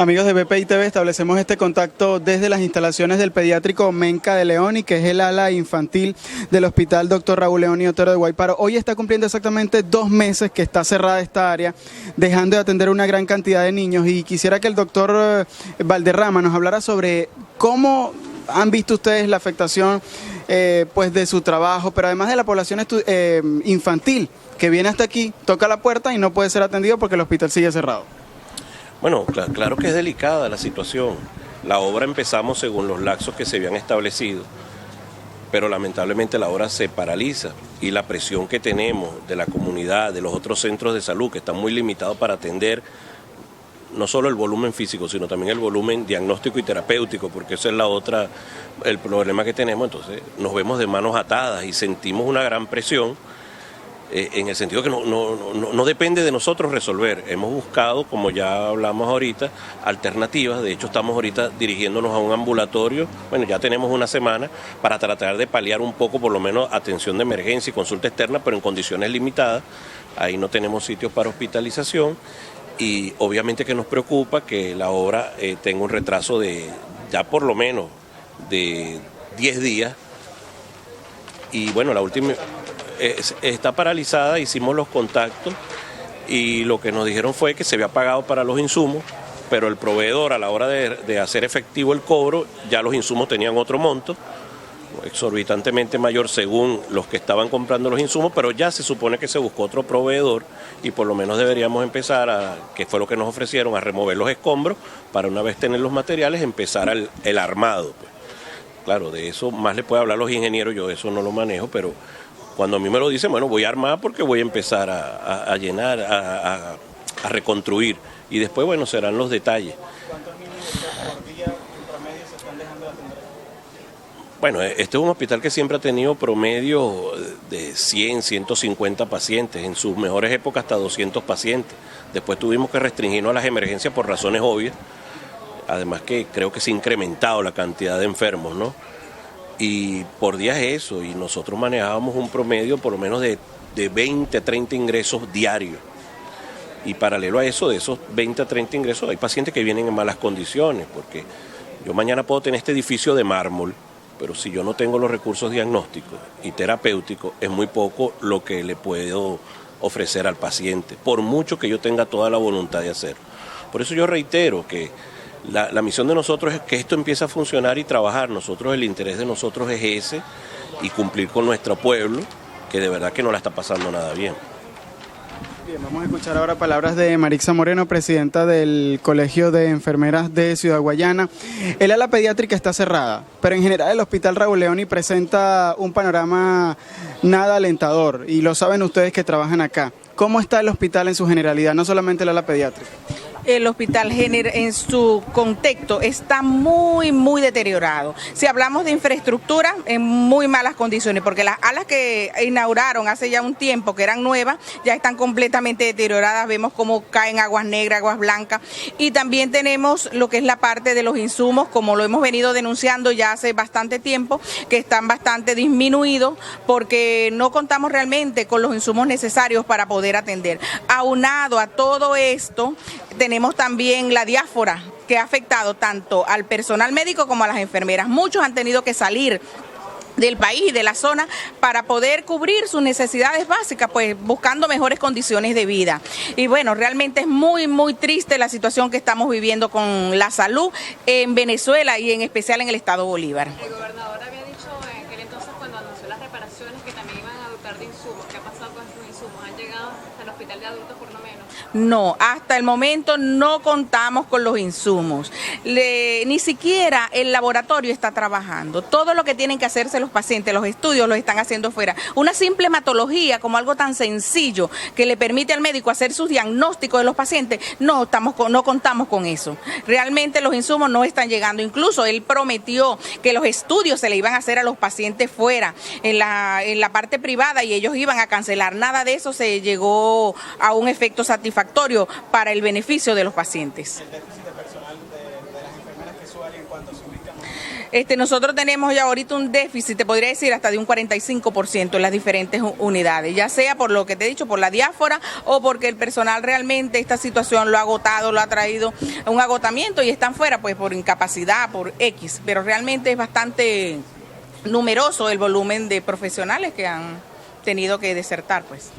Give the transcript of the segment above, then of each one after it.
Amigos de BPI TV, establecemos este contacto desde las instalaciones del pediátrico Menca de León y que es el ala infantil del Hospital Dr. Raúl León y Otero de Guayparo. Hoy está cumpliendo exactamente 2 meses que está cerrada esta área, dejando de atender una gran cantidad de niños, y quisiera que el doctor Valderrama nos hablara sobre cómo han visto ustedes la afectación pues de su trabajo, pero además de la población infantil que viene hasta aquí, toca la puerta y no puede ser atendido porque el hospital sigue cerrado. Bueno, claro que es delicada la situación. La obra empezamos según los lapsos que se habían establecido, pero lamentablemente la obra se paraliza y la presión que tenemos de la comunidad, de los otros centros de salud que están muy limitados para atender no solo el volumen físico, sino también el volumen diagnóstico y terapéutico, porque ese es el problema que tenemos. Entonces nos vemos de manos atadas y sentimos una gran presión. En el sentido que no depende de nosotros resolver. Hemos buscado, como ya hablamos ahorita, alternativas. De hecho, estamos ahorita dirigiéndonos a un ambulatorio. Bueno, ya tenemos una semana para tratar de paliar un poco, por lo menos, atención de emergencia y consulta externa, pero en condiciones limitadas. Ahí no tenemos sitios para hospitalización. Y obviamente que nos preocupa que la obra tenga un retraso de ya por lo menos de 10 días. Y bueno, la última está paralizada, hicimos los contactos y lo que nos dijeron fue que se había pagado para los insumos, pero el proveedor a la hora de hacer efectivo el cobro, ya los insumos tenían otro monto, exorbitantemente mayor según los que estaban comprando los insumos, pero ya se supone que se buscó otro proveedor y por lo menos deberíamos empezar que fue lo que nos ofrecieron, a remover los escombros para una vez tener los materiales, empezar el armado. Pues. Claro, de eso más le pueden hablar los ingenieros, yo eso no lo manejo, pero cuando a mí me lo dicen, bueno, voy a armar porque voy a empezar a llenar, a reconstruir. Y después, bueno, serán los detalles. ¿Cuántos niños por día en promedio se están dejando de atender? Bueno, este es un hospital que siempre ha tenido promedio de 100, 150 pacientes. En sus mejores épocas hasta 200 pacientes. Después tuvimos que restringirnos a las emergencias por razones obvias. Además que creo que se ha incrementado la cantidad de enfermos, ¿no? Y por día es eso, y nosotros manejábamos un promedio por lo menos de 20 a 30 ingresos diarios. Y paralelo a eso, de esos 20 a 30 ingresos, hay pacientes que vienen en malas condiciones, porque yo mañana puedo tener este edificio de mármol, pero si yo no tengo los recursos diagnósticos y terapéuticos, es muy poco lo que le puedo ofrecer al paciente, por mucho que yo tenga toda la voluntad de hacerlo. Por eso yo reitero que la misión de nosotros es que esto empiece a funcionar y trabajar. Nosotros, el interés de nosotros es ese, y cumplir con nuestro pueblo, que de verdad que no la está pasando nada bien. Bien, vamos a escuchar ahora palabras de Marixa Moreno, presidenta del Colegio de Enfermeras de Ciudad Guayana. El ala pediátrica está cerrada, pero en general el Hospital Raúl León presenta un panorama nada alentador, y lo saben ustedes que trabajan acá. ¿Cómo está el hospital en su generalidad, no solamente el ala pediátrica? El hospital en su contexto está muy deteriorado. Si hablamos de infraestructura, en muy malas condiciones, porque las alas que inauguraron hace ya un tiempo, que eran nuevas, ya están completamente deterioradas. Vemos cómo caen aguas negras, aguas blancas, y también tenemos lo que es la parte de los insumos, como lo hemos venido denunciando ya hace bastante tiempo, que están bastante disminuidos porque no contamos realmente con los insumos necesarios para poder atender. Aunado a todo esto, tenemos también la diáspora, que ha afectado tanto al personal médico como a las enfermeras. Muchos han tenido que salir del país y de la zona para poder cubrir sus necesidades básicas, pues buscando mejores condiciones de vida. Y bueno, realmente es muy triste la situación que estamos viviendo con la salud en Venezuela y en especial en el estado Bolívar. El gobernador había dicho en aquel entonces, cuando anunció las reparaciones, que también iban a dotar de insumos. ¿Qué ha pasado con esos insumos? ¿Han llegado hasta el hospital de adultos por lo menos? No, hasta el momento no contamos con los insumos. Ni siquiera el laboratorio está trabajando. Todo lo que tienen que hacerse los pacientes, los estudios, los están haciendo fuera. Una simple hematología, como algo tan sencillo que le permite al médico hacer sus diagnósticos de los pacientes, no contamos con eso. Realmente los insumos no están llegando. Incluso él prometió que los estudios se le iban a hacer a los pacientes fuera, en la parte privada, y ellos iban a cancelar. Nada de eso se llegó a un efecto satisfactorio para el beneficio de los pacientes. ¿El déficit de personal de las enfermeras que suelen cuánto se ubican? Nosotros tenemos ya ahorita un déficit, te podría decir hasta de un 45% en las diferentes unidades, ya sea por lo que te he dicho, por la diáspora o porque el personal realmente esta situación lo ha agotado, lo ha traído a un agotamiento y están fuera pues por incapacidad, por X, pero realmente es bastante numeroso el volumen de profesionales que han tenido que desertar, pues.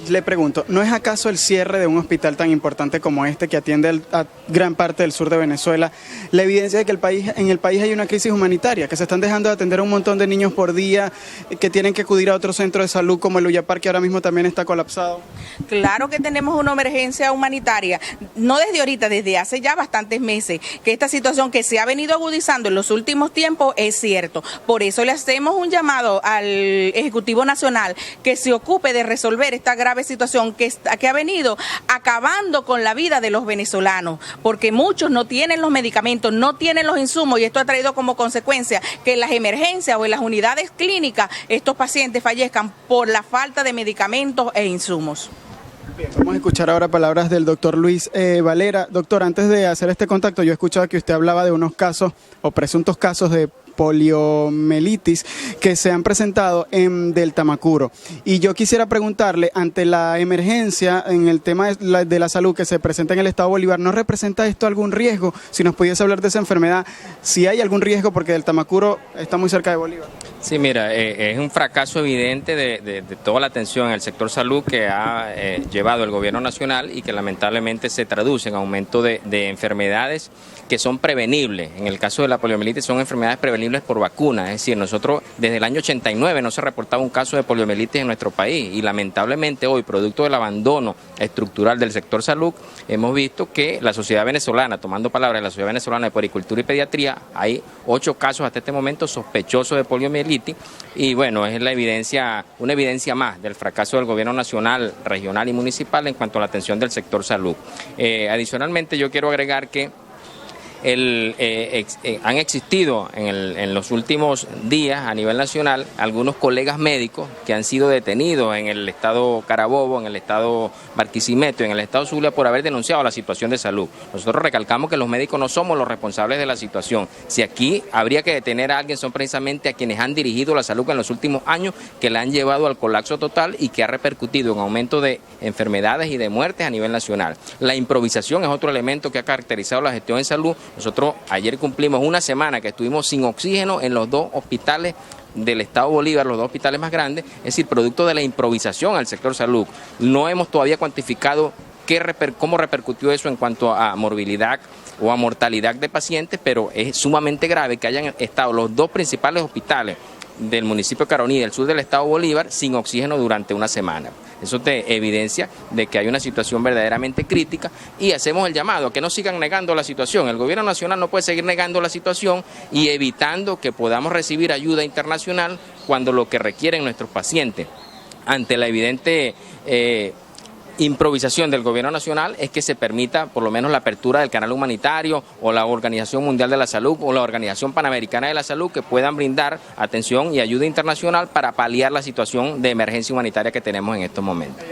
Le pregunto, ¿no es acaso el cierre de un hospital tan importante como este que atiende a gran parte del sur de Venezuela la evidencia de que en el país hay una crisis humanitaria, que se están dejando de atender a un montón de niños por día, que tienen que acudir a otro centro de salud como el Uyapar, que ahora mismo también está colapsado? Claro que tenemos una emergencia humanitaria, no desde ahorita, desde hace ya bastantes meses, que esta situación que se ha venido agudizando en los últimos tiempos es cierto. Por eso le hacemos un llamado al Ejecutivo Nacional que se ocupe de resolver esta grave situación que ha venido acabando con la vida de los venezolanos, porque muchos no tienen los medicamentos, no tienen los insumos, y esto ha traído como consecuencia que en las emergencias o en las unidades clínicas estos pacientes fallezcan por la falta de medicamentos e insumos. Bien, vamos a escuchar ahora palabras del doctor Luis Valera. Doctor, antes de hacer este contacto, yo he escuchado que usted hablaba de unos casos o presuntos casos de poliomielitis que se han presentado en del Tamacuro. Y yo quisiera preguntarle, ante la emergencia en el tema de la salud que se presenta en el estado Bolívar, ¿no representa esto algún riesgo? Si nos pudiese hablar de esa enfermedad, si hay algún riesgo, porque del Tamacuro está muy cerca de Bolívar. Sí, mira, es un fracaso evidente de toda la atención en el sector salud que ha llevado el gobierno nacional y que lamentablemente se traduce en aumento de enfermedades que son prevenibles. En el caso de la poliomielitis son enfermedades prevenibles por vacuna, es decir, nosotros desde el año 89 no se reportaba un caso de poliomielitis en nuestro país y lamentablemente hoy, producto del abandono estructural del sector salud, hemos visto que la sociedad venezolana, tomando palabras de la Sociedad Venezolana de Puericultura y Pediatría, hay 8 casos hasta este momento sospechosos de poliomielitis y bueno, es la evidencia, una evidencia más del fracaso del gobierno nacional, regional y municipal en cuanto a la atención del sector salud. Adicionalmente yo quiero agregar que han existido en los últimos días a nivel nacional algunos colegas médicos que han sido detenidos en el estado Carabobo, en el estado Barquisimeto, en el estado Zulia por haber denunciado la situación de salud. Nosotros recalcamos que los médicos no somos los responsables de la situación. Si aquí habría que detener a alguien son precisamente a quienes han dirigido la salud en los últimos años, que la han llevado al colapso total y que ha repercutido en aumento de enfermedades y de muertes a nivel nacional. La improvisación es otro elemento que ha caracterizado la gestión en salud. Nosotros ayer cumplimos una semana que estuvimos sin oxígeno en los 2 hospitales del estado Bolívar, los 2 hospitales más grandes, es decir, producto de la improvisación al sector salud. No hemos todavía cuantificado cómo repercutió eso en cuanto a morbilidad o a mortalidad de pacientes, pero es sumamente grave que hayan estado los 2 principales hospitales del municipio de Caroní, del sur del estado Bolívar, sin oxígeno durante una semana. Eso te evidencia de que hay una situación verdaderamente crítica y hacemos el llamado a que no sigan negando la situación. El gobierno nacional no puede seguir negando la situación y evitando que podamos recibir ayuda internacional cuando lo que requieren nuestros pacientes ante la evidente improvisación del gobierno nacional es que se permita por lo menos la apertura del canal humanitario o la Organización Mundial de la Salud o la Organización Panamericana de la Salud, que puedan brindar atención y ayuda internacional para paliar la situación de emergencia humanitaria que tenemos en estos momentos.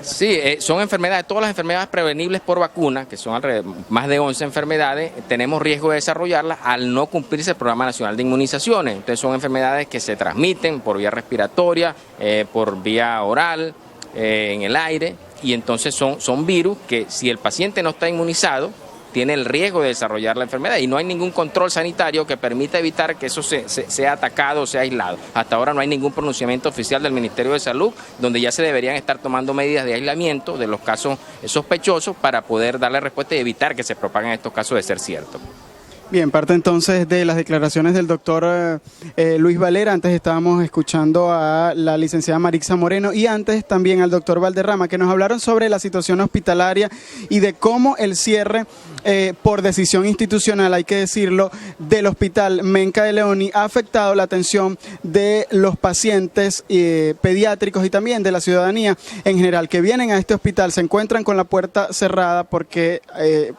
Sí, son enfermedades, todas las enfermedades prevenibles por vacuna, que son más de 11 enfermedades, tenemos riesgo de desarrollarlas al no cumplirse el Programa Nacional de Inmunizaciones. Entonces son enfermedades que se transmiten por vía respiratoria, por vía oral, en el aire, y entonces son virus que si el paciente no está inmunizado, tiene el riesgo de desarrollar la enfermedad y no hay ningún control sanitario que permita evitar que eso sea atacado o sea aislado. Hasta ahora no hay ningún pronunciamiento oficial del Ministerio de Salud donde ya se deberían estar tomando medidas de aislamiento de los casos sospechosos para poder darle respuesta y evitar que se propaguen estos casos de ser cierto. Bien, parte entonces de las declaraciones del doctor Luis Valera. Antes estábamos escuchando a la licenciada Marixa Moreno y antes también al doctor Valderrama, que nos hablaron sobre la situación hospitalaria y de cómo el cierre, por decisión institucional, hay que decirlo, del hospital Menca de Leoni ha afectado la atención de los pacientes pediátricos y también de la ciudadanía en general, que vienen a este hospital, se encuentran con la puerta cerrada porque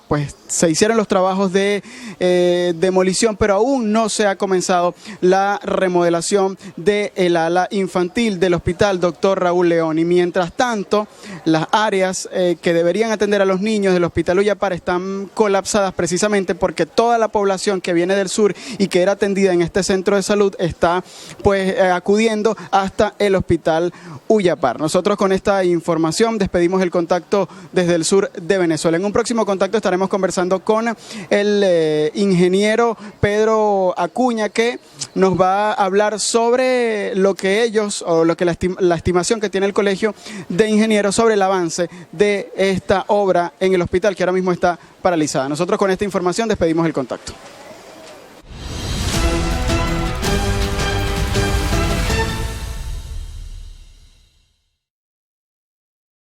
pues se hicieron los trabajos de demolición, pero aún no se ha comenzado la remodelación del ala infantil del Hospital Dr. Raúl León. Y mientras tanto, las áreas que deberían atender a los niños del Hospital Uyapar están colapsadas precisamente porque toda la población que viene del sur y que era atendida en este centro de salud está pues acudiendo hasta el Hospital Uyapar. Nosotros con esta información despedimos el contacto desde el sur de Venezuela. En un próximo contacto estaremos conversando con el ingeniero Pedro Acuña, que nos va a hablar sobre lo que ellos, o lo que la estimación que tiene el Colegio de Ingenieros sobre el avance de esta obra en el hospital que ahora mismo está paralizada. Nosotros con esta información despedimos el contacto.